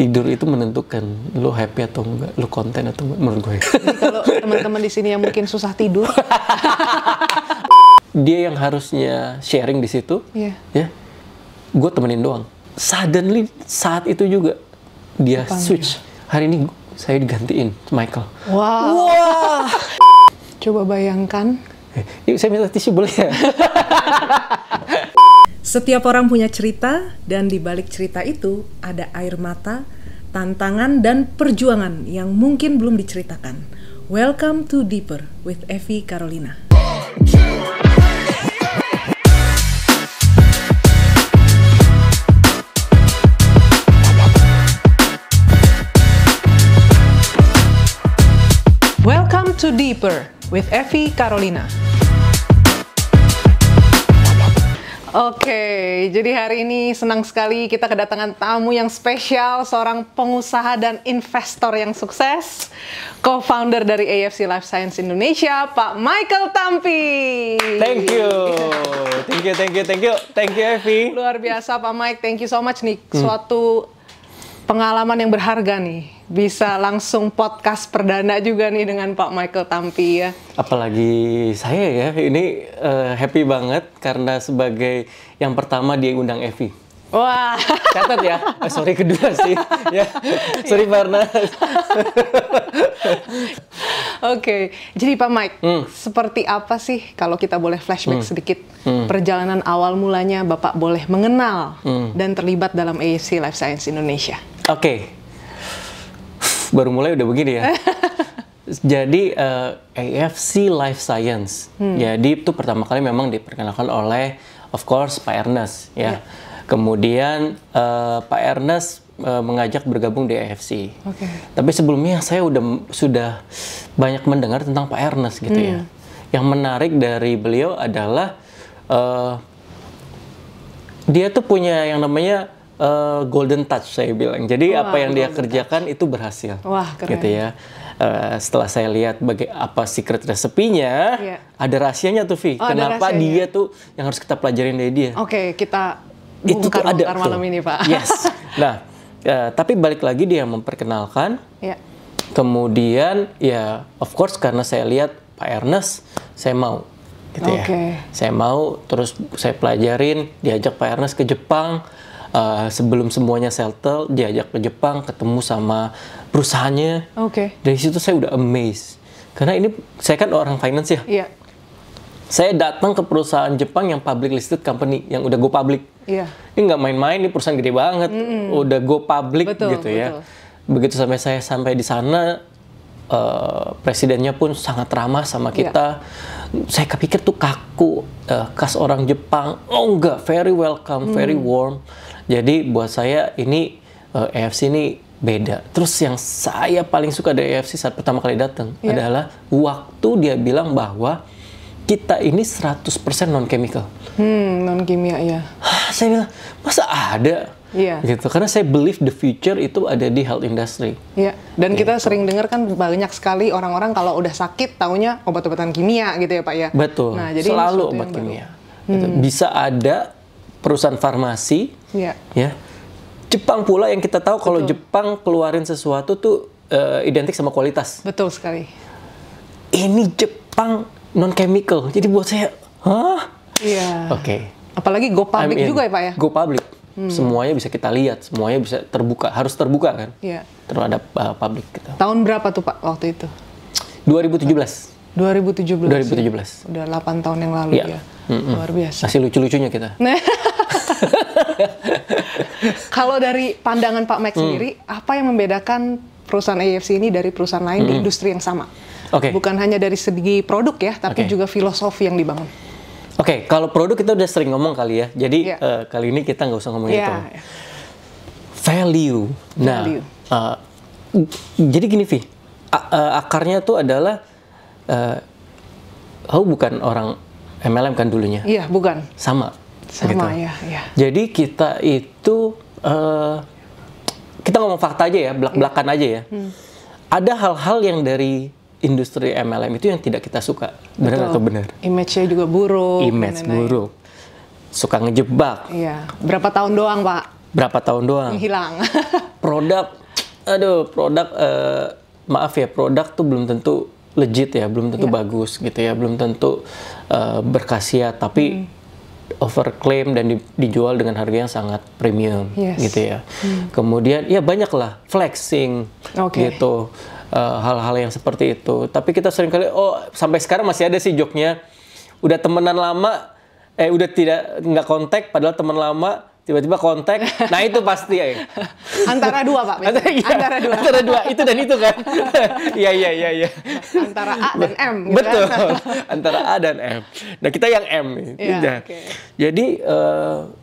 Tidur itu menentukan lo happy atau enggak, lo konten atau enggak, menurut gue. Jadi kalau teman-teman di sini yang mungkin susah tidur, Dia yang harusnya sharing di situ, Iya. ya, gue temenin doang. Suddenly saat itu juga dia Dipanggil. switch. Hari ini saya digantiin Michael. wow. Wah. Coba bayangkan. Yuk, saya minta tisu boleh ya? Setiap orang punya cerita, dan di balik cerita itu ada air mata, tantangan, dan perjuangan yang mungkin belum diceritakan. Welcome to Deeper with Evi Carolina. Welcome to Deeper with Evi Carolina. Oke, jadi hari ini senang sekali kita kedatangan tamu yang spesial, seorang pengusaha dan investor yang sukses, co-founder dari AFC Life Science Indonesia, Pak Michael Tampi. Thank you, Evi. Luar biasa Pak Mike, thank you so much nih. Suatu pengalaman yang berharga nih. Bisa langsung podcast perdana juga nih dengan Pak Michael Tampi ya. Apalagi saya ya, ini happy banget karena sebagai yang pertama dia undang Evi. Wah. Catat ya, sorry kedua sih, ya, sorry Barna. Oke, jadi Pak Mike, seperti apa sih kalau kita boleh flashback sedikit perjalanan awal mulanya Bapak boleh mengenal dan terlibat dalam AFC Life Science Indonesia? Oke. Baru mulai udah begini ya. Jadi AFC Life Science. Jadi itu pertama kali memang diperkenalkan oleh, of course, Pak Ernest ya. Kemudian Pak Ernest mengajak bergabung di AFC. Tapi sebelumnya saya sudah banyak mendengar tentang Pak Ernest gitu ya. Yang menarik dari beliau adalah dia tuh punya yang namanya golden touch, saya bilang. Jadi apa yang dia kerjakan itu berhasil. Wah, keren. Gitu ya. Setelah saya lihat apa secret resepinya, ada rahasianya tuh, Vi. Kenapa dia tuh yang harus kita pelajarin dari dia? Oke, kita Itu tuh ada bongkar malam ini, Pak. Yes. Nah, tapi balik lagi dia memperkenalkan. Kemudian ya, of course karena saya lihat Pak Ernest, saya mau. Gitu ya. Saya mau, terus saya pelajarin, diajak Pak Ernest ke Jepang. Sebelum semuanya settle, diajak ke Jepang, ketemu sama perusahaannya. Dari situ saya udah amazed. Karena ini, saya kan orang finance ya. Saya datang ke perusahaan Jepang yang public listed company, yang udah go public. Ini nggak main-main, ini perusahaan gede banget. Udah go public gitu ya. Begitu saya sampai di sana, presidennya pun sangat ramah sama kita. Saya kepikir tuh kaku, khas orang Jepang. Oh enggak, very welcome, very warm. Jadi buat saya ini AFC ini beda. Terus yang saya paling suka dari AFC saat pertama kali datang adalah waktu dia bilang bahwa kita ini 100% non-chemical. Non-kimia ya. Saya bilang, masa ada? Gitu. Karena saya believe the future itu ada di health industry. Dan kita sering dengar kan banyak sekali orang-orang kalau udah sakit taunya obat-obatan kimia gitu ya Pak ya. Betul. Nah, jadi selalu obat kimia. Gitu. Bisa ada perusahaan farmasi. Ya. Jepang pula yang kita tahu kalau Jepang keluarin sesuatu tuh identik sama kualitas. Betul sekali. Ini Jepang non-chemical. Jadi buat saya, hah? Apalagi go public juga ya Pak ya? Go public. Semuanya bisa kita lihat, semuanya bisa terbuka, harus terbuka kan? Terhadap publik gitu. Tahun berapa tuh Pak waktu itu? 2017. 2017. Udah 8 tahun yang lalu ya. Luar biasa. Masih lucu-lucunya kita. Kalau dari pandangan Pak Mike sendiri, apa yang membedakan perusahaan AFC ini dari perusahaan lain di industri yang sama? Bukan hanya dari segi produk ya, tapi juga filosofi yang dibangun. Kalau produk kita udah sering ngomong kali ya. Jadi kali ini kita nggak usah ngomong itu. Value. Nah, jadi gini Vi, akarnya tuh adalah, bukan orang MLM kan dulunya? Iya, bukan. Sama gitu. Ya. Jadi kita itu, kita ngomong fakta aja ya, belak-belakan aja ya. Ada hal-hal yang dari industri MLM itu yang tidak kita suka. Benar atau benar? Image-nya juga buruk. Image buruk. Suka ngejebak. Berapa tahun doang, Pak? Berapa tahun doang. Hilang. produk, maaf ya, produk tuh belum tentu legit ya, belum tentu bagus gitu ya, belum tentu berkhasiat, tapi overclaim dan dijual dengan harga yang sangat premium gitu ya. Kemudian ya banyaklah flexing gitu, hal-hal yang seperti itu. Tapi kita seringkali sampai sekarang masih ada sih joknya, udah temenan lama, udah nggak kontak padahal teman lama, tiba-tiba kontak. Nah itu pasti ya. Antara dua Pak. Antara dua itu dan itu kan. Iya. Antara A dan M. Gitu. Betul. Antara A dan M. Nah kita yang M nih. Jadi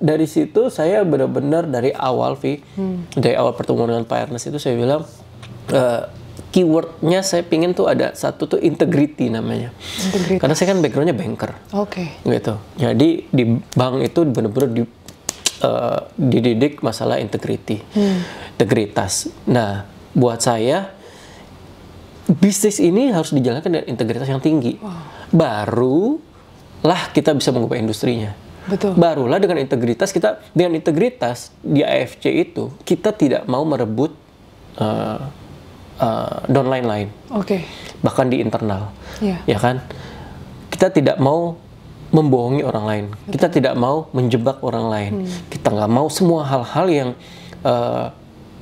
dari situ saya benar-benar dari awal dari awal pertemuan dengan Pak Ernest itu saya bilang keywordnya saya pingin tuh ada satu tuh integrity namanya. Karena saya kan backgroundnya banker. Gitu. Jadi di bank itu benar-benar dididik masalah integritas. Nah, buat saya bisnis ini harus dijalankan dengan integritas yang tinggi. Barulah kita bisa mengubah industrinya. Betul. Barulah dengan integritas di AFC itu kita tidak mau merebut downline lain. Bahkan di internal. Ya kan? Kita tidak mau membohongi orang lain. Kita tidak mau menjebak orang lain. Kita nggak mau semua hal-hal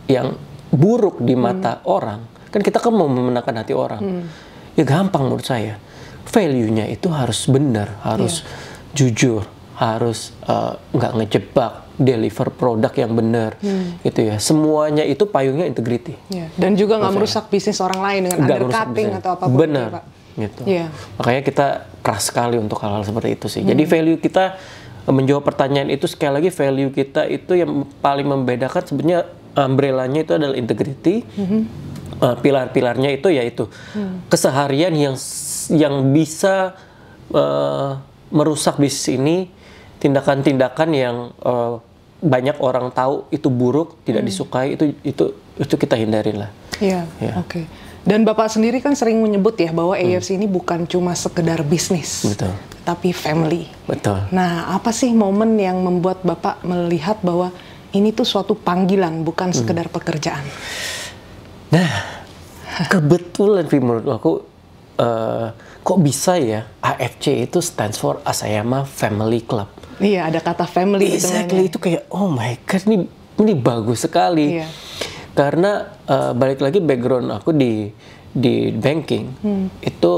yang buruk di mata orang. Kan kita kan mau memenangkan hati orang. Ya gampang menurut saya. Value-nya itu harus benar, harus jujur, harus nggak ngejebak, deliver produk yang benar, gitu ya. Semuanya itu payungnya integrity. Dan juga nggak merusak bisnis orang lain dengan undercutting atau apapun. Benar. Gitu. Makanya kita keras sekali untuk hal-hal seperti itu sih. Jadi value kita, menjawab pertanyaan itu sekali lagi, value kita itu yang paling membedakan sebenarnya umbrella-nya itu adalah integrity. Pilar-pilarnya itu yaitu keseharian yang bisa merusak bisnis ini, tindakan-tindakan yang banyak orang tahu itu buruk, tidak disukai, itu kita hindarin lah. Dan Bapak sendiri kan sering menyebut ya bahwa AFC ini bukan cuma sekedar bisnis, tapi family. Betul. Nah, apa sih momen yang membuat Bapak melihat bahwa ini tuh suatu panggilan, bukan sekedar pekerjaan? Nah, kebetulan menurut aku, kok bisa ya AFC itu stands for Asayama Family Club. Iya, ada kata family. Exactly, itu kayak oh my god, ini bagus sekali. Karena balik lagi background aku di banking, itu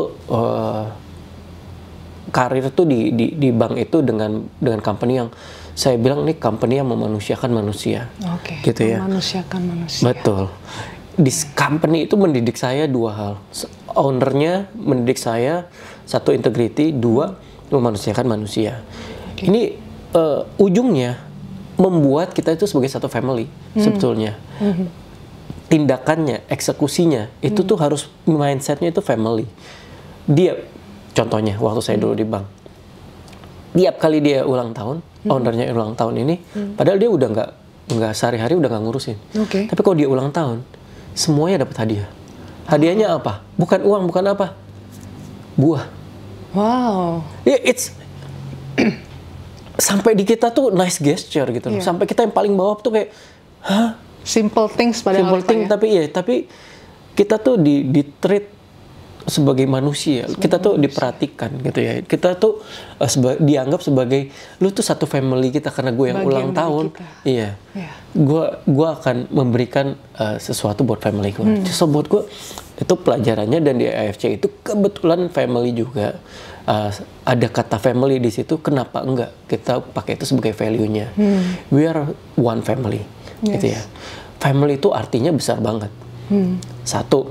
karir tuh di bank itu dengan company yang saya bilang ini company yang memanusiakan manusia. Gitu ya. Memanusiakan manusia. Betul. Di company itu mendidik saya dua hal. Ownernya mendidik saya, satu integrity, dua memanusiakan manusia. Ini ujungnya membuat kita itu sebagai satu family sebetulnya. Tindakannya, eksekusinya itu tuh harus mindsetnya itu family. Dia, contohnya waktu saya dulu di bank, tiap kali dia ulang tahun, ownernya ulang tahun ini, padahal dia udah nggak sehari-hari udah nggak ngurusin. Tapi kalau dia ulang tahun, semuanya dapat hadiah. Hadiahnya apa? Bukan uang, bukan apa? Buah. Wow. It's sampai di kita tuh nice gesture gitu loh. Sampai kita yang paling bawah tuh kayak, hah? Simple things padahal. Simple thing, tapi kita tuh di treat sebagai manusia. Kita tuh diperhatikan gitu ya. Kita tuh dianggap sebagai lu tuh satu family kita karena gue yang ulang tahun. Iya. Gue akan memberikan sesuatu buat family gue. So buat gue itu pelajarannya, dan di AFC itu kebetulan family juga. Ada kata family di situ, kenapa enggak kita pakai itu sebagai value-nya. We are one family. Gitu ya. Family itu artinya besar banget. Satu,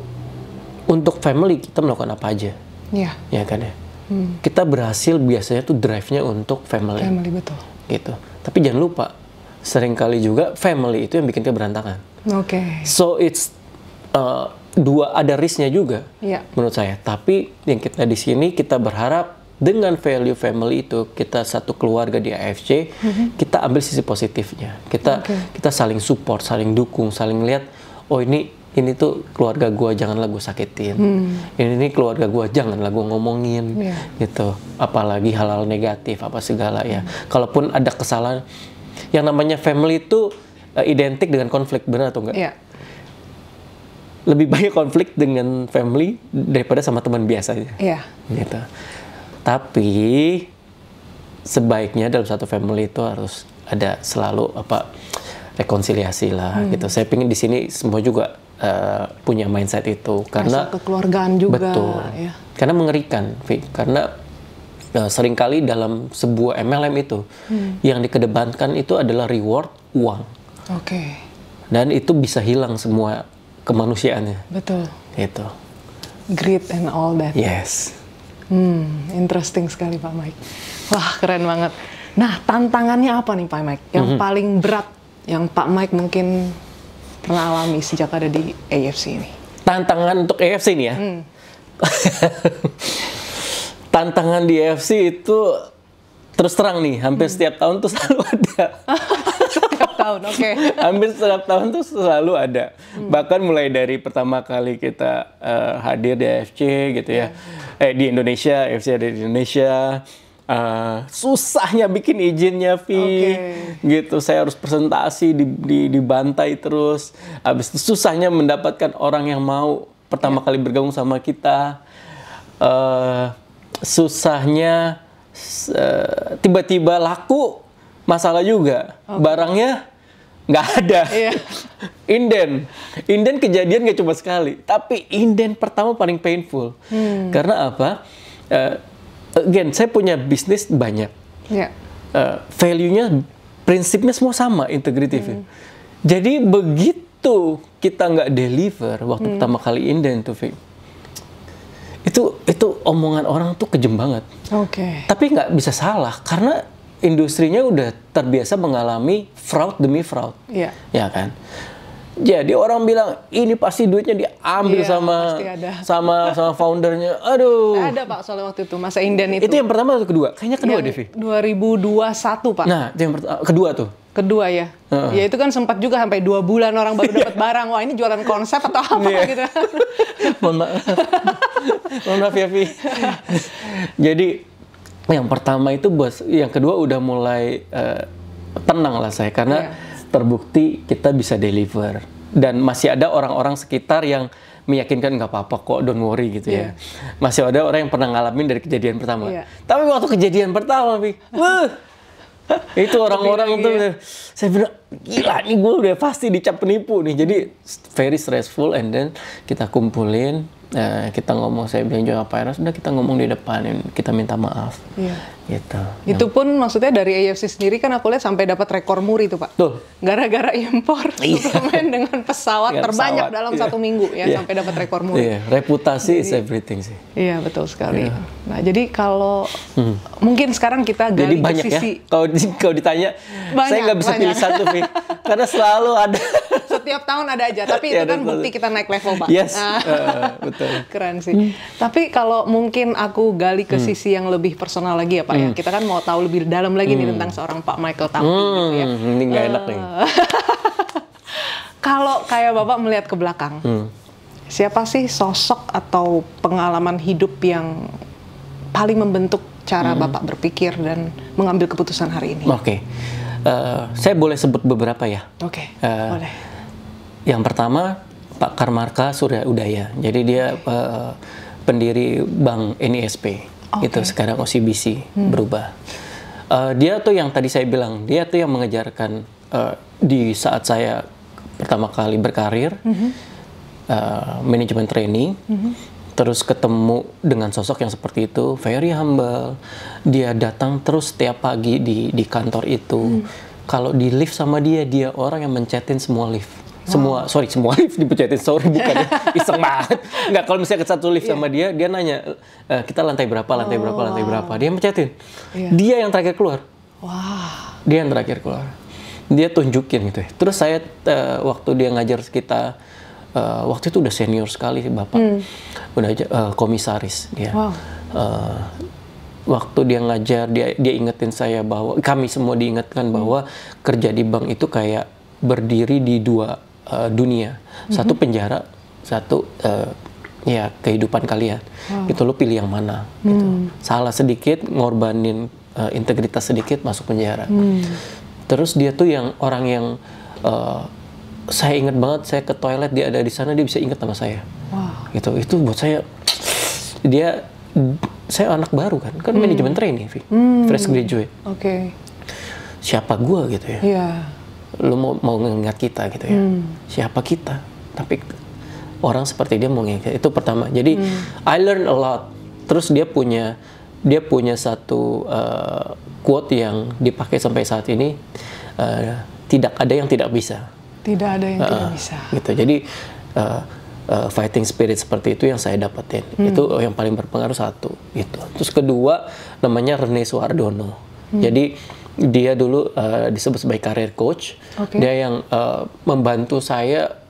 untuk family kita melakukan apa aja. Ya kan ya. Kita berhasil biasanya tuh drive-nya untuk family. Family, betul. Gitu. Tapi jangan lupa, seringkali juga family itu yang bikin kita berantakan. So it's ada risk-nya juga menurut saya. Tapi yang kita di sini kita berharap dengan value family itu, kita satu keluarga di AFC, kita ambil sisi positifnya. Kita saling support, saling dukung, saling lihat, oh ini tuh keluarga gue, janganlah gue sakitin. Ini keluarga gue, janganlah gue ngomongin. Gitu. Apalagi hal-hal negatif, apa segala ya. Kalaupun ada kesalahan, yang namanya family itu identik dengan konflik, benar atau enggak? Iya. Lebih banyak konflik dengan family daripada sama teman biasanya. Iya. Gitu. Tapi sebaiknya dalam satu family itu harus ada selalu rekonsiliasi lah gitu. Saya pengen di sini semua juga punya mindset itu karena kekeluargaan juga. Betul. Ya. Karena mengerikan, Vi. Karena seringkali dalam sebuah MLM itu yang dikedepankan itu adalah reward uang. Oke. Dan itu bisa hilang semua kemanusiaannya. Betul. Itu. Greed and all that. Yes. Interesting sekali Pak Mike. Wah, keren banget. Nah, tantangannya apa nih Pak Mike? Yang paling berat yang Pak Mike mungkin pernah alami sejak ada di AFC ini? Tantangan untuk AFC ini ya? Tantangan di AFC itu terus terang nih, hampir setiap tahun tuh selalu ada. Setiap tahun, oke. Hampir setiap tahun tuh selalu ada. Bahkan mulai dari pertama kali kita hadir di AFC gitu ya. Di Indonesia, AFC ada di Indonesia. Susahnya bikin izinnya, Vi. Gitu. Saya harus presentasi, dibantai terus. Habis itu susahnya mendapatkan orang yang mau pertama kali bergabung sama kita. Susahnya tiba-tiba laku, masalah juga. Barangnya nggak ada. Inden kejadian nggak cuma sekali, tapi inden pertama paling painful. Karena apa? Again, saya punya bisnis banyak. Value-nya, prinsipnya semua sama, integratif. Jadi begitu kita nggak deliver waktu pertama kali inden tuh, itu omongan orang tuh kejem banget. Tapi nggak bisa salah karena industrinya udah terbiasa mengalami fraud demi fraud, ya kan? Jadi orang bilang ini pasti duitnya diambil sama foundernya. Aduh. Ada Pak soalnya waktu itu masa inden itu. Itu yang pertama atau kedua? Kayaknya kedua, Devi. 2021 Pak. Nah, itu yang kedua tuh. Kedua ya. Ya itu kan sempat juga sampai 2 bulan orang baru dapat barang. Wah, ini jualan konsep atau apa gitu. Mohon maaf ya, Vi. Jadi yang pertama itu bos, yang kedua udah mulai tenang lah saya karena terbukti kita bisa deliver dan masih ada orang-orang sekitar yang meyakinkan nggak apa-apa kok, don't worry gitu ya. Masih ada orang yang pernah ngalamin dari kejadian pertama. Tapi waktu kejadian pertama, Vi, itu orang-orang tuh saya bilang gila nih, gue udah pasti dicap penipu nih. Jadi very stressful, and then kita kumpulin, kita ngomong, saya bilang juga Pak Eros, udah kita ngomong di depan, kita minta maaf. Gitu. Itu pun maksudnya dari AFC sendiri kan aku lihat sampai dapat rekor muri tuh Pak. Tuh. Gara-gara impor suplemen dengan pesawat terbanyak dalam 1 minggu ya, sampai dapat rekor muri. Reputasi is everything sih. Iya, betul sekali. Nah, jadi kalau mungkin sekarang kita gali banyak ke sisi ya. Kalau ditanya, saya nggak bisa pilih satu, Vi. Karena selalu ada. Setiap tahun ada aja, tapi itu kan bukti kita naik level, Pak. Yes, betul. Keren sih. Tapi kalau mungkin aku gali ke sisi yang lebih personal lagi ya, Pak ya. Kita kan mau tahu lebih dalam lagi nih tentang seorang Pak Michael Tampi gitu ya. Ini nggak enak nih. Kalau kayak Bapak melihat ke belakang, siapa sih sosok atau pengalaman hidup yang paling membentuk cara Bapak berpikir dan mengambil keputusan hari ini? Saya boleh sebut beberapa ya. Boleh. Yang pertama Pak Karmarka Surya Udaya. Jadi dia pendiri Bank NISP. Itu sekarang OCBC berubah. Dia tuh yang tadi saya bilang, dia tuh yang mengejarkan di saat saya pertama kali berkarir, manajemen training, terus ketemu dengan sosok yang seperti itu, very humble. Dia datang terus setiap pagi di kantor itu. Kalau di lift sama dia orang yang mencetin semua lift. Semua lift dipecatin, bukan ya, iseng banget. Nggak, kalau misalnya ke satu lift sama dia nanya, kita lantai berapa, dia mencetin. Dia yang terakhir keluar. Dia yang terakhir keluar. Dia tunjukin gitu ya. Terus saya, waktu dia ngajar kita, waktu itu udah senior sekali sih Bapak. Udah komisaris dia. Waktu dia ngajar, dia ingetin saya bahwa, kami semua diingatkan bahwa kerja di bank itu kayak berdiri di 2 dunia, satu penjara, satu ya kehidupan kalian. Itu lo pilih yang mana? Gitu. Salah sedikit, ngorbanin integritas sedikit, masuk penjara. Terus dia tuh orang yang saya ingat banget saya ke toilet dia ada di sana, dia bisa ingat sama saya. Wow. Gitu. Itu buat saya, saya anak baru kan manajemen training, fresh graduate. Oke. Siapa gua gitu ya? Iya. Lu mau ngingat kita gitu ya? Siapa kita? Tapi orang seperti dia mau ngingat, itu pertama. Jadi I learn a lot. Terus dia punya satu quote yang dipakai sampai saat ini, tidak ada yang tidak bisa. Tidak ada yang tidak bisa. Gitu. Jadi fighting spirit seperti itu yang saya dapetin. Itu yang paling berpengaruh satu. Gitu. Terus kedua namanya Rene Suardono. Jadi dia dulu disebut sebagai career coach. Okay. Dia yang membantu saya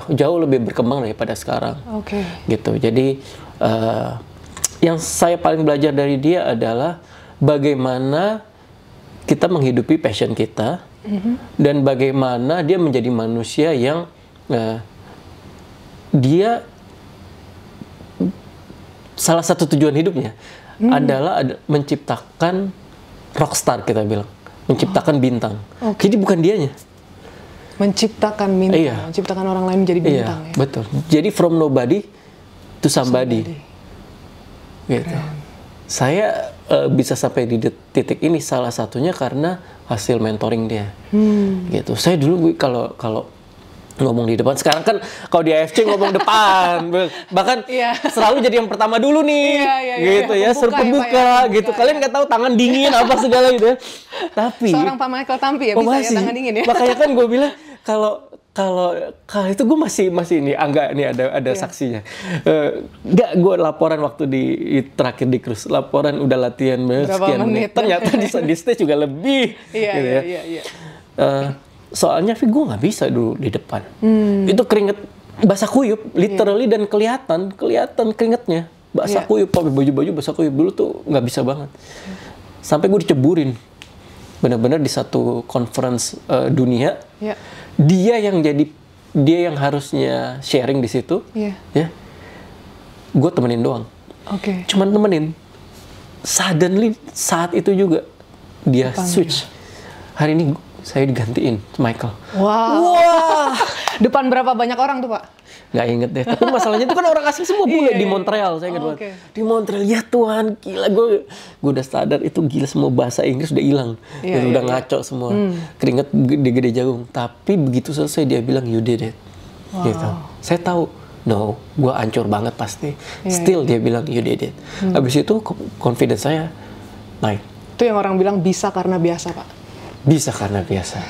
jauh lebih berkembang daripada sekarang. Okay. Gitu. Jadi yang saya paling belajar dari dia adalah bagaimana kita menghidupi passion kita, dan bagaimana dia menjadi manusia yang dia salah satu tujuan hidupnya adalah menciptakan rockstar, kita bilang, menciptakan bintang. Jadi bukan dianya. Menciptakan bintang, menciptakan orang lain menjadi bintang. Iya, betul. Jadi from nobody to somebody. Gitu. Saya bisa sampai di titik ini salah satunya karena hasil mentoring dia. Gitu. Saya dulu kalau ngomong di depan, sekarang kan kalau di AFC ngomong depan, bahkan selalu jadi yang pertama dulu nih, gitu ya, suruh pembuka, gitu. Kalian nggak tahu tangan dingin apa segala gitu. Tapi seorang Pak Michael Tampi ya bisa ya tangan dingin ya. Makanya kan gue bilang kalau itu gue masih ini Angga nih ada saksinya. Nggak, gue laporan waktu terakhir di cruise, laporan udah latihan sekian menit. Ternyata di stage juga lebih. Iya. Soalnya gue nggak bisa dulu di depan. Itu keringet basah kuyup, literally, dan kelihatan keringetnya basah kuyup, pakai baju basah kuyup. Dulu tuh nggak bisa banget. Sampai gue diceburin, benar-benar di satu conference dunia. Dia yang harusnya sharing di situ. Ya, gue temenin doang. Cuman temenin. Suddenly saat itu juga dia switch. Hari ini saya digantiin Michael. Wah. Depan berapa banyak orang tuh, Pak? Nggak inget deh. Tapi masalahnya itu kan orang asing semua bule di Montreal. Saya ingat banget. Di Montreal, ya Tuhan, gila, gue udah sadar itu gila, semua bahasa Inggris udah hilang. Udah ngaco semua. Keringet gede jagung. Tapi begitu selesai dia bilang you did it. Gitu. Saya tahu, no, gue hancur banget pasti. Still dia bilang you did it. Habis itu confidence saya naik. Itu yang orang bilang bisa karena biasa, Pak. Bisa karena biasa.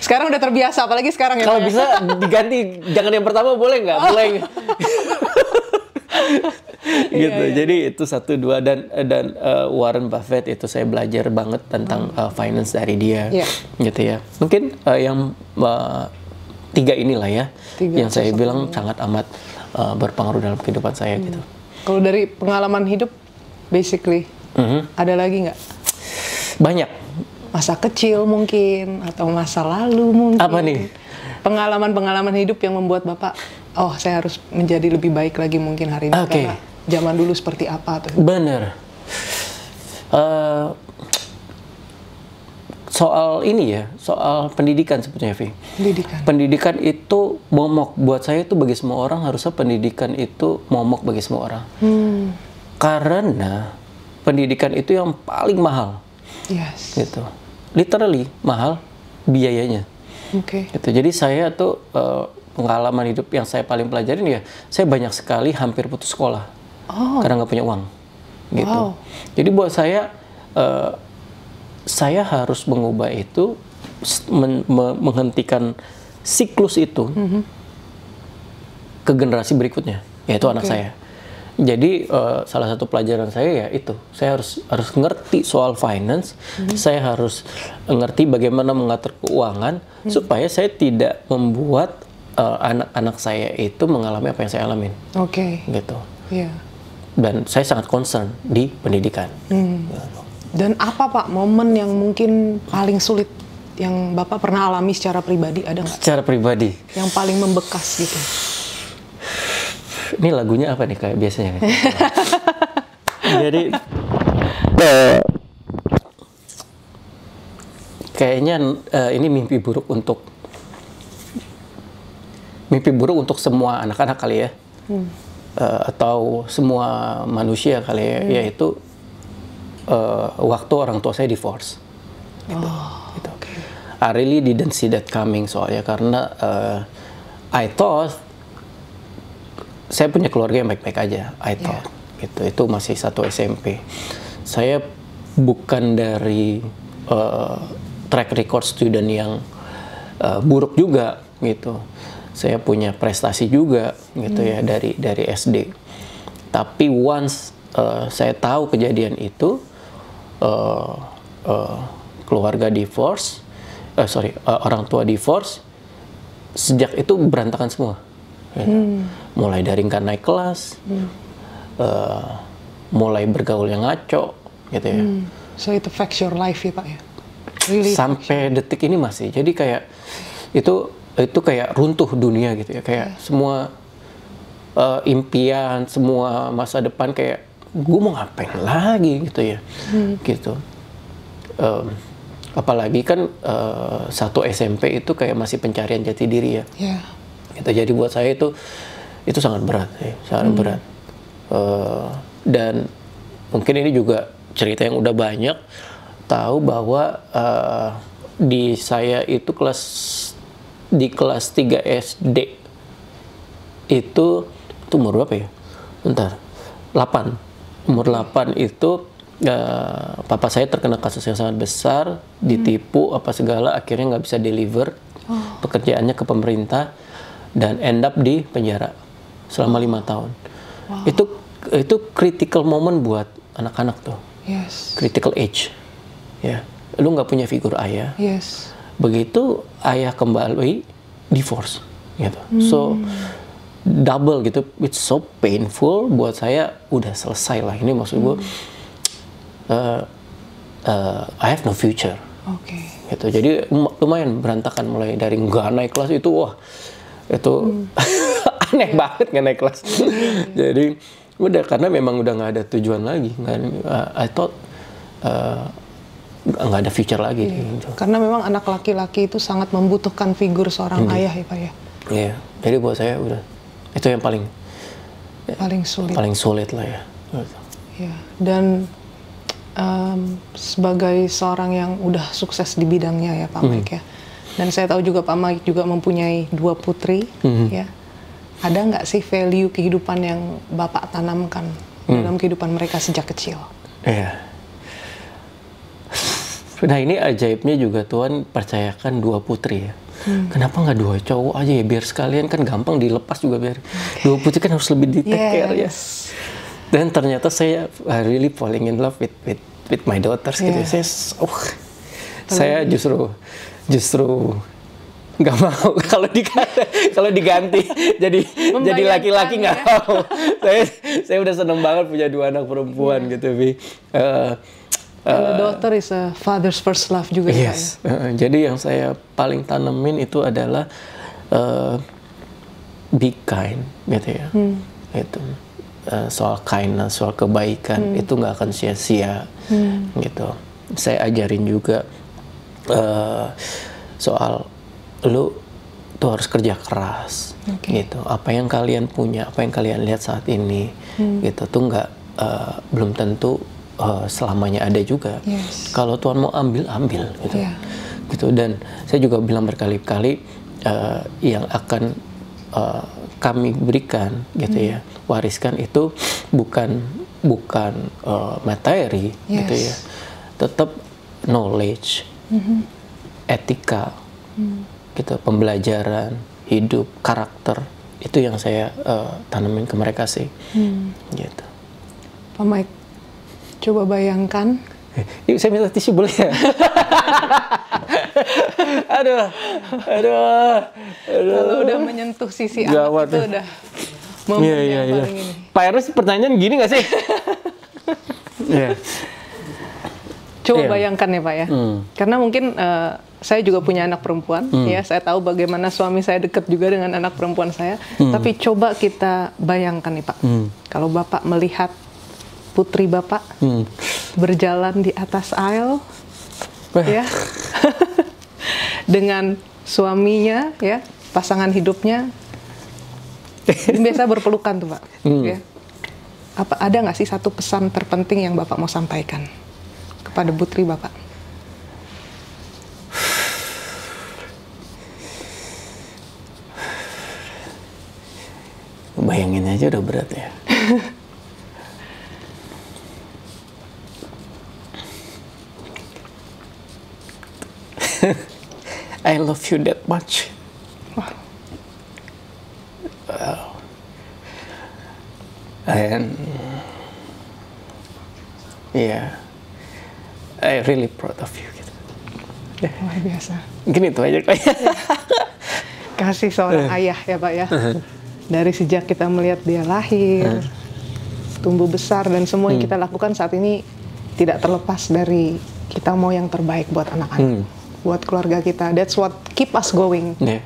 Sekarang udah terbiasa, apalagi sekarang ya. Kalau bisa diganti, jangan yang pertama, boleh nggak? Boleh. Gitu. Jadi itu 1, 2, dan Warren Buffett itu saya belajar banget tentang finance dari dia. Gitu ya. Mungkin yang 3 inilah ya, yang saya bilang sangat amat berpengaruh dalam kehidupan saya gitu. Kalau dari pengalaman hidup, basically, ada lagi nggak? Banyak. Masa kecil mungkin, atau masa lalu mungkin. Apa nih? Pengalaman-pengalaman hidup yang membuat Bapak, oh saya harus menjadi lebih baik lagi mungkin hari ini. Karena zaman dulu seperti apa tuh? Bener. Soal ini ya, soal pendidikan sebetulnya, Vi. Pendidikan itu momok. Buat saya itu bagi semua orang, harusnya pendidikan itu momok bagi semua orang. Karena pendidikan itu yang paling mahal. Gitu. Literally mahal biayanya. Gitu. Jadi saya tuh pengalaman hidup yang saya paling pelajarin ya, saya banyak sekali hampir putus sekolah karena nggak punya uang. Gitu. Jadi buat saya harus mengubah itu, menghentikan siklus itu ke generasi berikutnya, yaitu anak saya. Jadi salah satu pelajaran saya ya itu, saya harus ngerti soal finance, saya harus ngerti bagaimana mengatur keuangan supaya saya tidak membuat anak-anak saya itu mengalami apa yang saya alamin. Gitu. Dan saya sangat concern di pendidikan. Dan apa, Pak, momen yang mungkin paling sulit yang Bapak pernah alami secara pribadi, ada nggak? Secara pribadi? Yang paling membekas gitu. Ini lagunya apa nih kayak biasanya? Jadi kayaknya ini mimpi buruk untuk semua anak-anak kali ya, atau semua manusia kali ya, yaitu waktu orang tua saya divorce. Gitu. Okay. I really didn't see that coming soalnya, karena I thought saya punya keluarga yang baik-baik aja. I thought gitu. Itu masih satu SMP. Saya bukan dari track record student yang buruk juga gitu. Saya punya prestasi juga gitu ya dari SD. Tapi once saya tahu kejadian itu, keluarga divorce, orang tua divorce, sejak itu berantakan semua. Gitu. Mulai dari nggak naik kelas, mulai bergaul yang ngaco, gitu ya. So it affects your life ya Pak ya? Really sampai detik ini masih. Jadi kayak itu kayak runtuh dunia gitu ya. Kayak semua impian, semua masa depan kayak gue mau ngapain lagi gitu ya. Gitu. Apalagi kan satu SMP itu kayak masih pencarian jati diri ya. Gitu. Jadi buat saya itu sangat berat, ya, sangat berat. Dan mungkin ini juga cerita yang udah banyak tahu bahwa di saya itu di kelas 3 SD itu umur berapa ya? Bentar. 8. Umur 8 itu papa saya terkena kasus yang sangat besar, ditipu apa segala, akhirnya nggak bisa deliver pekerjaannya ke pemerintah dan end up di penjara selama 5 tahun. Itu critical moment buat anak-anak tuh. Critical age. Ya, lu nggak punya figur ayah. Begitu ayah kembali, divorce, gitu. So double gitu, it's so painful buat saya. Udah selesai lah ini, maksud gue. I have no future. Gitu. Jadi lumayan berantakan, mulai dari nggak naik kelas itu, wah itu aneh banget nggak naik kelas. Jadi udah, karena memang udah nggak ada tujuan lagi. I thought nggak ada future lagi. Gitu. Karena memang anak laki-laki itu sangat membutuhkan figur seorang ayah ya Pak ya. Iya, jadi buat saya udah itu yang paling sulit lah ya. Ya, dan sebagai seorang yang udah sukses di bidangnya ya Pak Mike ya. Dan saya tahu juga Pak Mike juga mempunyai 2 putri ya. Ada nggak sih value kehidupan yang Bapak tanamkan dalam kehidupan mereka sejak kecil? Iya. Nah ini ajaibnya juga Tuhan percayakan 2 putri ya. Kenapa nggak 2 cowok aja ya, biar sekalian kan gampang dilepas juga, biar 2 putri kan harus lebih di take care ya. Dan ternyata saya really falling in love with my daughters gitu. Saya justru nggak mau kalau diganti jadi laki-laki, nggak mau. Saya udah seneng banget punya 2 anak perempuan gitu, Bi. The daughter is a father's first love juga ya. Jadi yang saya paling tanemin itu adalah be kind gitu ya. Itu soal kindness, soal kebaikan itu nggak akan sia-sia gitu. Saya ajarin juga soal lu tuh harus kerja keras gitu. Apa yang kalian punya, apa yang kalian lihat saat ini gitu tuh nggak belum tentu selamanya ada juga. Kalau Tuhan mau ambil gitu. Gitu. Dan saya juga bilang berkali-kali yang akan kami berikan gitu ya, wariskan itu bukan materi gitu ya, tetap knowledge, etika, gitu, pembelajaran hidup, karakter, itu yang saya tanamin ke mereka sih. Gitu. Pak Mike, coba bayangkan. Ini saya minta tisu boleh ya? Aduh. Kalau udah menyentuh sisi anak itu udah momen yang paling ini. Pak Ernest, pertanyaan gini nggak sih? Coba bayangkan ya Pak ya. Karena mungkin saya juga punya anak perempuan, ya. Saya tahu bagaimana suami saya dekat juga dengan anak perempuan saya. Tapi coba kita bayangkan nih Pak, kalau Bapak melihat putri Bapak berjalan di atas aisle, ya, dengan suaminya, ya, pasangan hidupnya, biasa berpelukan tuh Pak. Ya. Apa ada nggak sih satu pesan terpenting yang Bapak mau sampaikan kepada putri Bapak? Bayangin aja udah berat ya. I love you that much. Wow. And yeah, I really proud of you. Gitu. Luar biasa. Gini tuh aja kayak. Kasih seorang ayah ya Pak ya. Dari sejak kita melihat dia lahir, tumbuh besar, dan semua yang kita lakukan saat ini tidak terlepas dari kita mau yang terbaik buat anak-anak, buat keluarga kita. That's what keep us going. Yeah.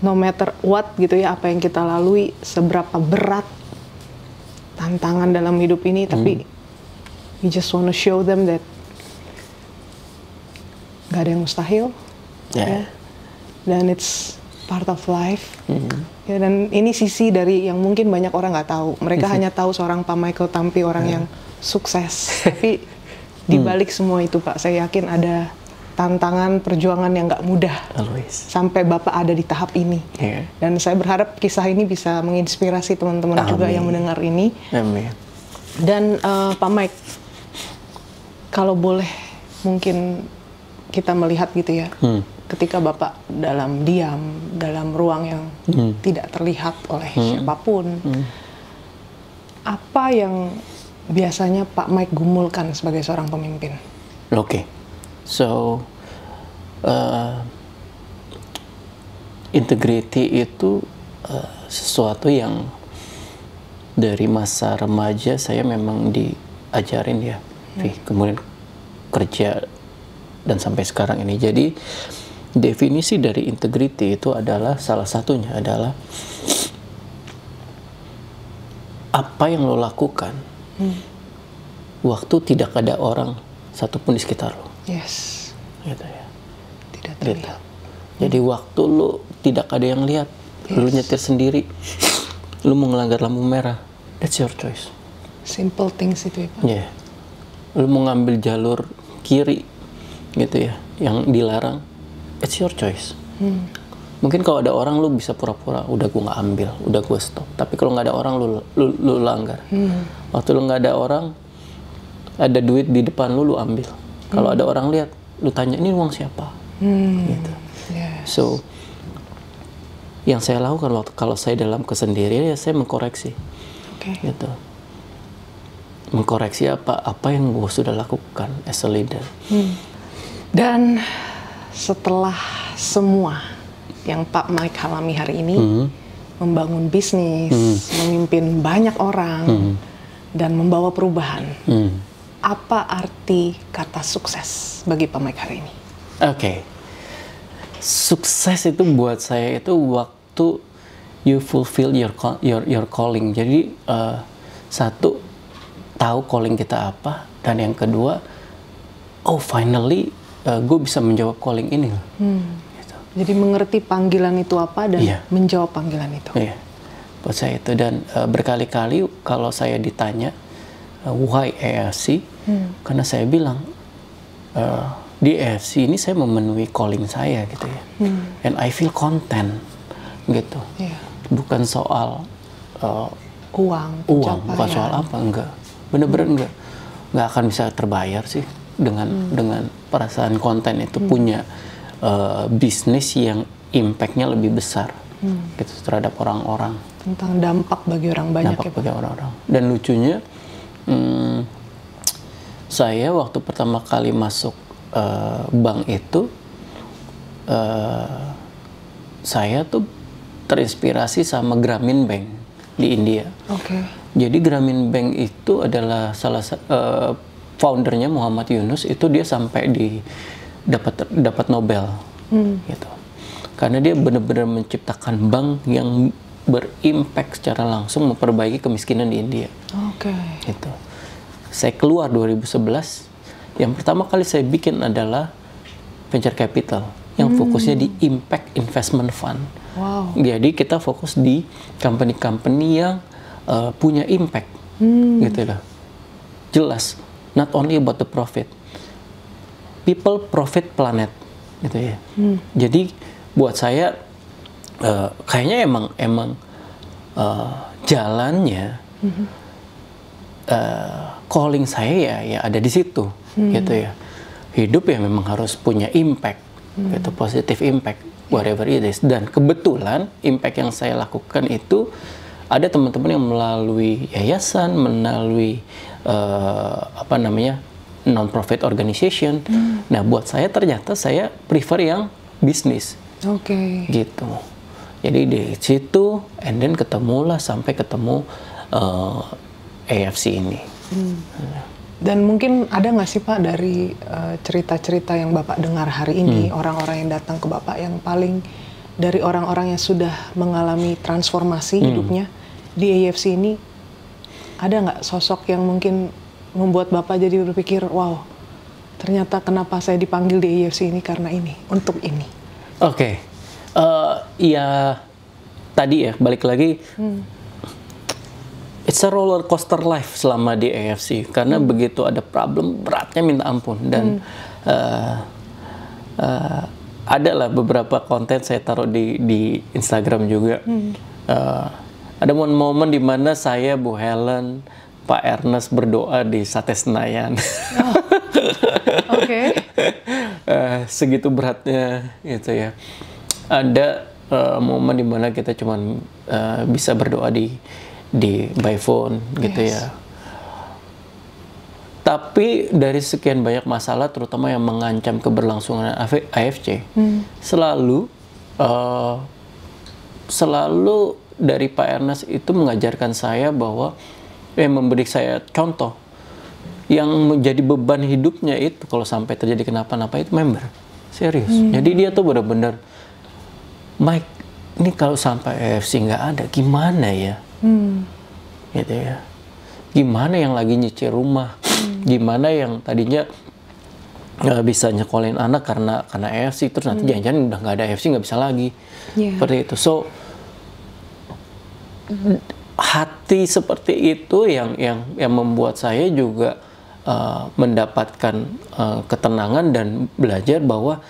No matter what gitu ya, apa yang kita lalui, seberapa berat tantangan dalam hidup ini, tapi we just wanna show them that gak ada yang mustahil. Yeah. Ya. Dan it's part of life. Ya, dan ini sisi dari yang mungkin banyak orang nggak tahu. Mereka hanya tahu seorang Pak Michael Tampi orang yang sukses. Tapi di balik semua itu Pak, saya yakin ada tantangan perjuangan yang nggak mudah. Always. Sampai Bapak ada di tahap ini. Yeah. Dan saya berharap kisah ini bisa menginspirasi teman-teman juga yang mendengar ini. Amin. Dan Pak Mike, kalau boleh mungkin kita melihat gitu ya, ketika Bapak dalam diam, dalam ruang yang tidak terlihat oleh siapapun, apa yang biasanya Pak Mike gumulkan sebagai seorang pemimpin? Oke. So, integrity itu sesuatu yang dari masa remaja saya memang diajarin ya, kemudian kerja dan sampai sekarang ini. Jadi definisi dari integrity itu adalah, salah satunya adalah apa yang lo lakukan waktu tidak ada orang satupun di sekitar lo. Yes. Gitu ya. Tidak terlihat. Jadi waktu lu tidak ada yang lihat, lu nyetir sendiri, lu mau ngelanggar lampu merah, that's your choice. Simple things itu ya Pak. Yeah. Lu mau ngambil jalur kiri, gitu ya, yang dilarang, it's your choice. Mungkin kalau ada orang lu bisa pura-pura, udah gua nggak ambil, udah gua stop. Tapi kalau nggak ada orang lu langgar. Waktu lu nggak ada orang, ada duit di depan lu ambil. Kalau ada orang lihat, lu tanya, ini uang siapa? Gitu. Yes. So, yang saya lakukan waktu kalau saya dalam kesendirian, ya saya mengkoreksi. Gitu. Mengkoreksi apa yang gue sudah lakukan as a leader. Dan setelah semua yang Pak Mike alami hari ini, membangun bisnis, memimpin banyak orang, dan membawa perubahan, apa arti kata sukses bagi Pak Mike hari ini? Oke. Sukses itu buat saya itu waktu you fulfill your calling. Jadi satu, tahu calling kita apa, dan yang kedua, oh finally gue bisa menjawab calling ini. Gitu. Jadi mengerti panggilan itu apa dan menjawab panggilan itu. Iya, buat saya itu. Dan berkali-kali kalau saya ditanya why AFC, karena saya bilang di AFC ini saya memenuhi calling saya gitu ya, and I feel content gitu. Bukan soal uang, bukan soal apa, enggak, bener-bener nggak akan bisa terbayar sih dengan perasaan konten itu punya bisnis yang impactnya lebih besar gitu terhadap orang-orang. Tentang dampak bagi orang banyak. Dampak bagi orang-orang. Dan lucunya saya waktu pertama kali masuk bank itu saya tuh terinspirasi sama Grameen Bank di India. Jadi Grameen Bank itu adalah salah foundernya Muhammad Yunus, itu dia sampai dapat Nobel gitu. Karena dia benar-benar menciptakan bank yang berimpact secara langsung memperbaiki kemiskinan di India. Gitu. Saya keluar 2011, yang pertama kali saya bikin adalah venture capital yang fokusnya di impact investment fund. Wow. Jadi kita fokus di company-company yang punya impact, gitu loh. Jelas, not only about the profit, people, profit, planet, gitu ya. Jadi buat saya kayaknya emang jalannya, calling saya ya ada di situ, gitu ya. Hidup ya memang harus punya impact, gitu, positive impact, whatever it is. Dan kebetulan impact yang saya lakukan itu ada teman-teman yang melalui yayasan, melalui non-profit organization. Nah, buat saya ternyata saya prefer yang bisnis. Oke. Gitu. Jadi di situ, and then ketemulah sampai ketemu AFC ini. Dan mungkin ada nggak sih Pak dari cerita-cerita yang Bapak dengar hari ini, orang-orang yang datang ke Bapak yang paling dari orang-orang yang sudah mengalami transformasi hidupnya di AFC ini, ada nggak sosok yang mungkin membuat Bapak jadi berpikir, wow, ternyata kenapa saya dipanggil di AFC ini karena ini, untuk ini? Oke. Ya tadi ya balik lagi, it's a roller coaster life selama di AFC karena begitu ada problem beratnya minta ampun. Dan ada lah beberapa konten saya taruh di Instagram juga. Ada momen-momen di mana saya, Bu Helen, Pak Ernest berdoa di Sate Senayan. Oh. Oke. Segitu beratnya gitu ya. Ada momen di mana kita cuman bisa berdoa di by phone gitu ya. Tapi dari sekian banyak masalah, terutama yang mengancam keberlangsungan AFC, selalu dari Pak Ernest itu mengajarkan saya bahwa memberi saya contoh yang menjadi beban hidupnya itu kalau sampai terjadi kenapa-napa itu member. Serius. Jadi dia tuh benar-benar, Mike, ini kalau sampai AFC nggak ada, gimana ya? Gitu ya. Gimana yang lagi nyicil rumah? Gimana yang tadinya bisa nyekolin anak karena AFC, terus nanti jangan-jangan udah nggak ada AFC, nggak bisa lagi. Seperti itu. So, hati seperti itu yang membuat saya juga mendapatkan ketenangan dan belajar bahwa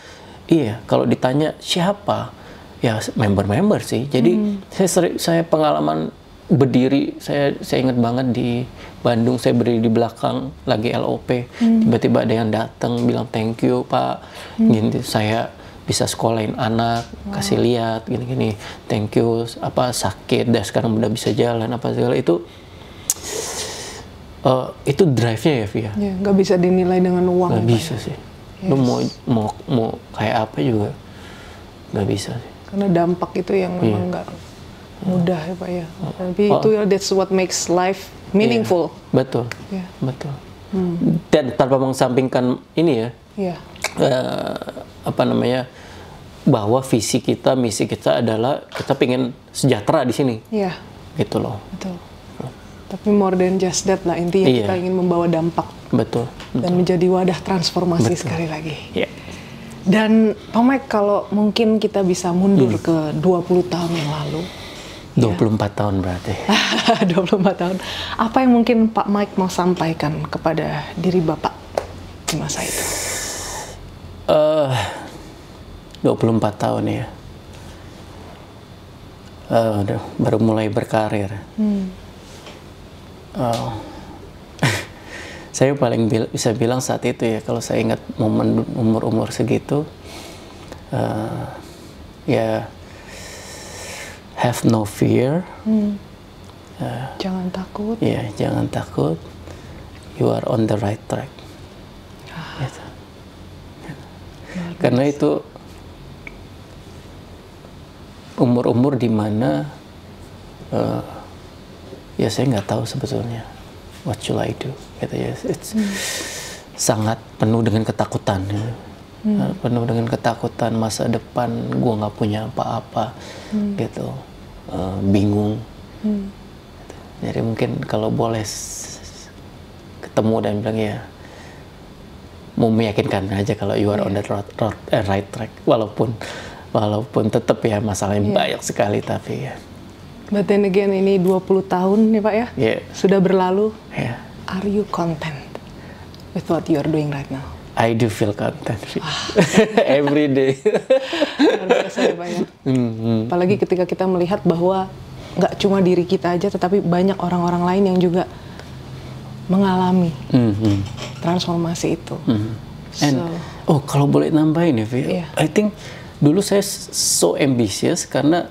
iya, kalau ditanya siapa, ya member-member sih. Jadi saya pengalaman berdiri, saya ingat banget di Bandung, saya berdiri di belakang lagi LOP, tiba-tiba ada yang datang bilang thank you Pak, gini saya bisa sekolahin anak, kasih lihat gini-gini, thank you, apa sakit dan sekarang udah bisa jalan apa segala itu drive-nya ya Via. Ya, nggak bisa dinilai dengan uang. Nggak bisa sih. Lu mau kayak apa juga nggak bisa sih. Karena dampak itu yang memang nggak mudah ya Pak ya. Tapi itu that's what makes life meaningful. Betul. Betul. Dan tanpa mengesampingkan ini ya. Bahwa visi kita, misi kita adalah kita pengen sejahtera di sini. Iya. Gitu loh. Betul. Tapi more than just that lah, intinya kita ingin membawa dampak. Betul. Dan menjadi wadah transformasi sekali lagi. Dan Pak Mike, kalau mungkin kita bisa mundur ke 20 tahun yang lalu. 24 tahun berarti. 24 tahun. Apa yang mungkin Pak Mike mau sampaikan kepada diri Bapak di masa itu? 24 tahun ya. Baru mulai berkarir. Saya paling bisa bilang saat itu ya, kalau saya ingat momen umur segitu, have no fear. Jangan takut. Jangan takut. You are on the right track. Gitu. Karena itu umur-umur di mana saya nggak tahu sebetulnya what should I do, gitu ya. It's sangat penuh dengan ketakutan, penuh dengan ketakutan masa depan. Gua nggak punya apa-apa, gitu, bingung. Gitu. Jadi mungkin kalau boleh ketemu dan bilang mau meyakinkan aja kalau you are on the right track, walaupun tetap ya masalahnya banyak sekali, tapi ya. But then again, ini 20 tahun nih Pak ya, sudah berlalu. Are you content with what you are doing right now? I do feel content every day. Luar biasa ya Pak ya. Apalagi ketika kita melihat bahwa nggak cuma diri kita aja, tetapi banyak orang-orang lain yang juga mengalami transformasi itu. Kalau boleh nambahin ya, Vi, I think dulu saya so ambitious karena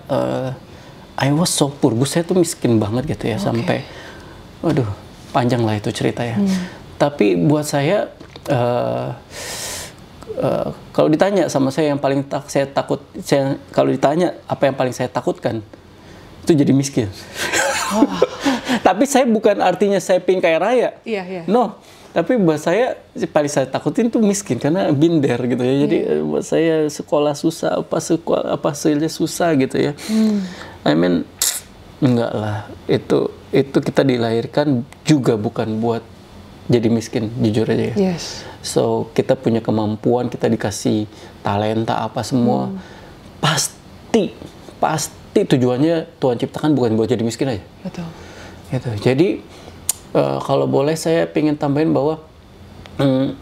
I was so poor. Saya tuh miskin banget gitu ya, sampai, waduh, panjang lah itu cerita ya. Tapi buat saya, kalau ditanya sama saya yang paling kalau ditanya apa yang paling saya takutkan, itu jadi miskin. Tapi saya bukan artinya saya pengen kaya raya. No. Tapi buat saya paling saya takutin tuh miskin karena binder gitu ya. Jadi buat saya sekolah susah, apa hasilnya susah gitu ya. I mean, enggak lah. Itu kita dilahirkan juga bukan buat jadi miskin, jujur aja ya. So kita punya kemampuan, kita dikasih talenta apa semua. Pasti tujuannya Tuhan ciptakan bukan buat jadi miskin aja. Betul. Gitu. Jadi kalau boleh saya pengen tambahin bahwa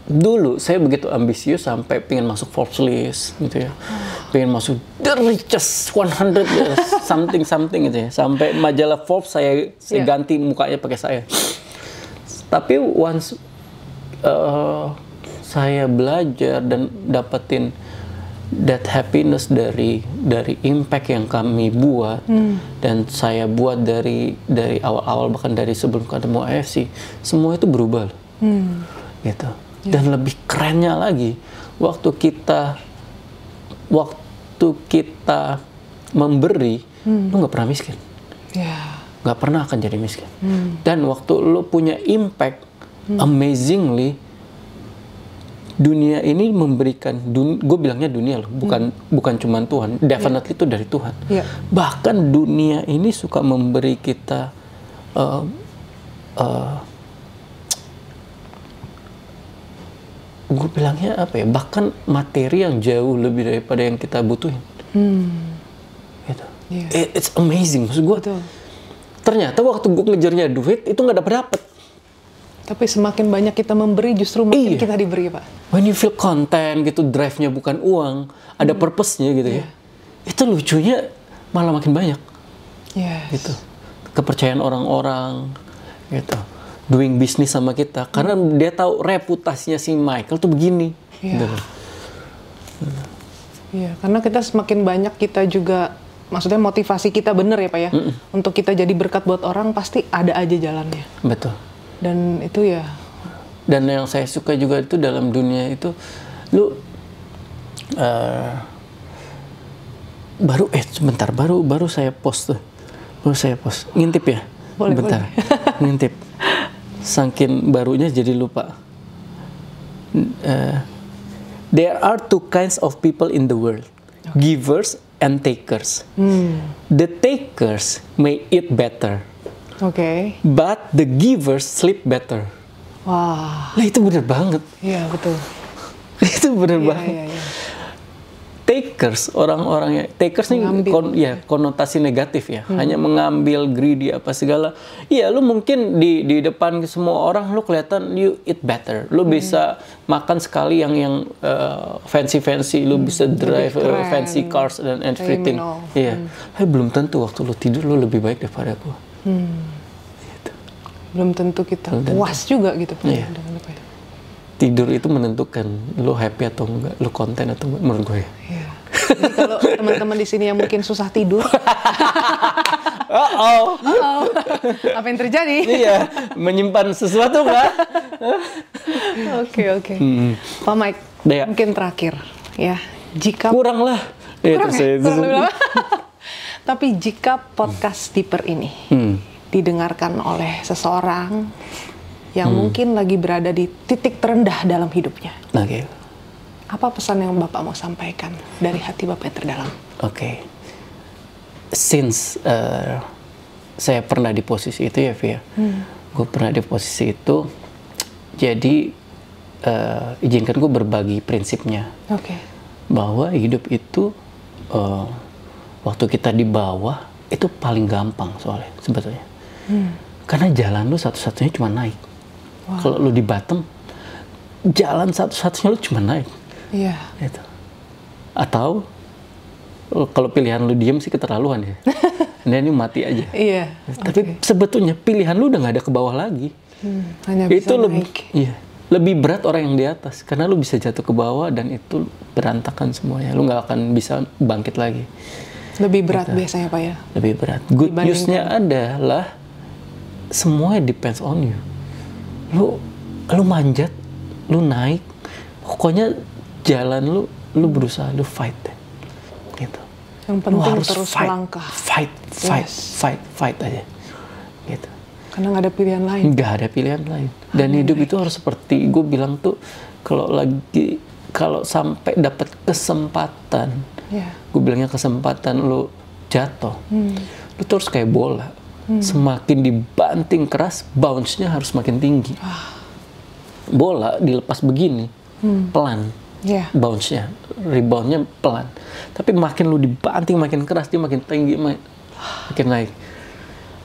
dulu saya begitu ambisius sampai pengen masuk Forbes list gitu ya, pengen masuk the richest 100 something gitu ya, sampai majalah Forbes saya ganti mukanya pakai saya. Tapi once saya belajar dan dapetin that happiness dari impact yang kami buat, dan saya buat dari awal-awal, bahkan dari sebelum ketemu AFC, semua itu berubah gitu. Dan lebih kerennya lagi, waktu kita memberi, lu nggak pernah miskin, nggak pernah akan jadi miskin. Dan waktu lu punya impact, amazingly, dunia ini memberikan, gue bilangnya dunia loh, bukan cuma Tuhan, definitely itu dari Tuhan. Bahkan dunia ini suka memberi kita gue bilangnya apa ya, bahkan materi yang jauh lebih daripada yang kita butuhin. Gitu. It's amazing, maksud gue. Ternyata waktu gue ngejarnya duit itu nggak dapet. Tapi semakin banyak kita memberi, justru makin kita diberi, Pak. When you feel content gitu, drive-nya bukan uang, ada purpose-nya gitu ya. Itu lucunya malah makin banyak. Gitu. Kepercayaan orang-orang gitu. Doing business sama kita karena dia tahu reputasinya si Michael tuh begini. Gitu. Karena kita semakin banyak kita juga, maksudnya motivasi kita bener ya Pak ya, untuk kita jadi berkat buat orang, pasti ada aja jalannya. Betul. Dan itu ya. Dan yang saya suka juga itu dalam dunia itu, lu baru saya post tuh, ngintip ya, bentar, ngintip, saking barunya jadi lupa. There are two kinds of people in the world, givers and takers. The takers may eat better. But the givers sleep better. Wah. Lah itu bener banget. Iya betul. Itu bener banget. Takers, orang-orang takers nih konotasi negatif ya. Hanya mengambil, greedy apa segala. Iya, lu mungkin di depan semua orang lu kelihatan you eat better. Lu bisa makan sekali yang fancy, lu bisa drive fancy cars dan everything. Iya. Tapi belum tentu waktu lu tidur lu lebih baik daripada gua. Gitu. Belum tentu kita puas juga gitu. Tidur itu menentukan lu happy atau enggak, lu konten atau enggak, menurut gue. Jadi kalau teman-teman di sini yang mungkin susah tidur, apa yang terjadi? Iya, menyimpan sesuatu kan? Oke. Pak Mike, mungkin terakhir ya, jika kurang lah. Tapi jika podcast Deeper ini didengarkan oleh seseorang yang mungkin lagi berada di titik terendah dalam hidupnya, apa pesan yang Bapak mau sampaikan dari hati Bapak yang terdalam? Since saya pernah di posisi itu ya, Via, gue pernah di posisi itu, jadi izinkan gue berbagi prinsipnya. Bahwa hidup itu waktu kita di bawah itu paling gampang soalnya sebetulnya. Karena jalan lu satu-satunya cuma naik. Kalau lu di bottom, jalan satu-satunya lu cuma naik. Gitu. Atau kalau pilihan lu diem sih keterlaluan ya. Ini mati aja. Tapi sebetulnya pilihan lu udah nggak ada ke bawah lagi. Hanya bisa itu naik. Lebih berat orang yang di atas karena lu bisa jatuh ke bawah dan itu berantakan semuanya. Lu nggak akan bisa bangkit lagi. Lebih berat gitu. Biasanya Pak ya? Lebih berat. Good news-nya adalah semua depends on you. Lu manjat, lu naik, pokoknya jalan lu berusaha, lu fight gitu. Yang penting harus terus melangkah. Fight aja gitu. Karena nggak ada pilihan lain. Nggak ada pilihan lain. Dan hidup itu harus seperti gue bilang tuh, kalau sampai dapat kesempatan, gue bilangnya kesempatan lu jatuh, lu terus kayak bola. Semakin dibanting keras, bounce-nya harus makin tinggi. Bola dilepas begini, pelan, bounce-nya, rebound-nya pelan. Tapi makin lu dibanting makin keras, dia makin tinggi, makin naik.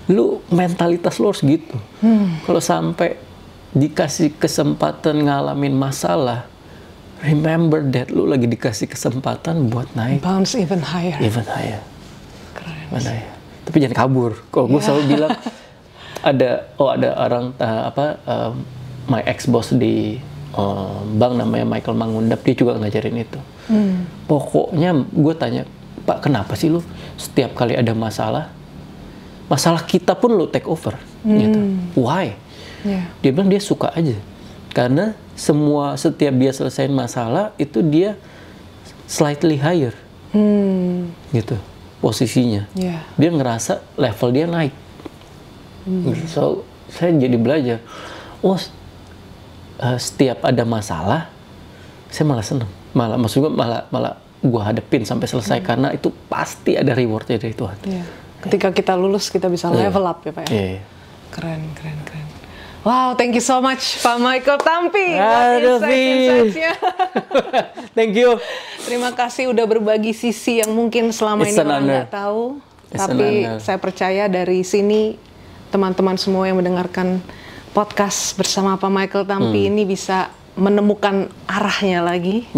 Lu mentalitas lu harus gitu. Kalau sampai dikasih kesempatan ngalamin masalah, remember that lu lagi dikasih kesempatan buat naik. Bounce even higher. Keren. Tapi jangan kabur. Kalau gue selalu bilang ada orang my ex boss di bank namanya Michael Mangundap, dia juga ngajarin itu. Pokoknya gue tanya, Pak, kenapa sih lu setiap kali ada masalah kita pun lu take over gitu. Why? Dia bilang dia suka aja. Karena setiap dia selesaiin masalah itu dia slightly higher. Gitu posisinya. Dia ngerasa level dia naik. So saya jadi belajar. Setiap ada masalah saya malah seneng. Malah gue hadepin sampai selesai karena itu pasti ada rewardnya dari Tuhan. Ketika kita lulus kita bisa level up ya Pak ya. Keren. Wow, thank you so much Pak Michael Tampi buat insight-insightnya. Thank you. Terima kasih udah berbagi sisi yang mungkin selama ini orang nggak tahu. Tapi saya percaya dari sini teman-teman semua yang mendengarkan podcast bersama Pak Michael Tampi ini bisa menemukan arahnya lagi.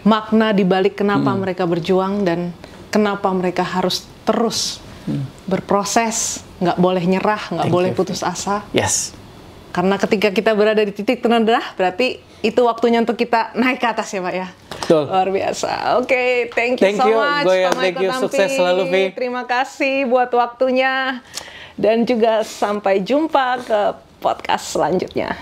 Makna dibalik kenapa mereka berjuang dan kenapa mereka harus terus berproses, nggak boleh nyerah, nggak boleh putus asa. Karena ketika kita berada di titik terendah, berarti itu waktunya untuk kita naik ke atas ya Pak ya. Betul. Luar biasa. Oke, thank you so much Pak Michael Tampi. Sukses selalu, Vi. Terima kasih buat waktunya. Dan juga sampai jumpa ke podcast selanjutnya.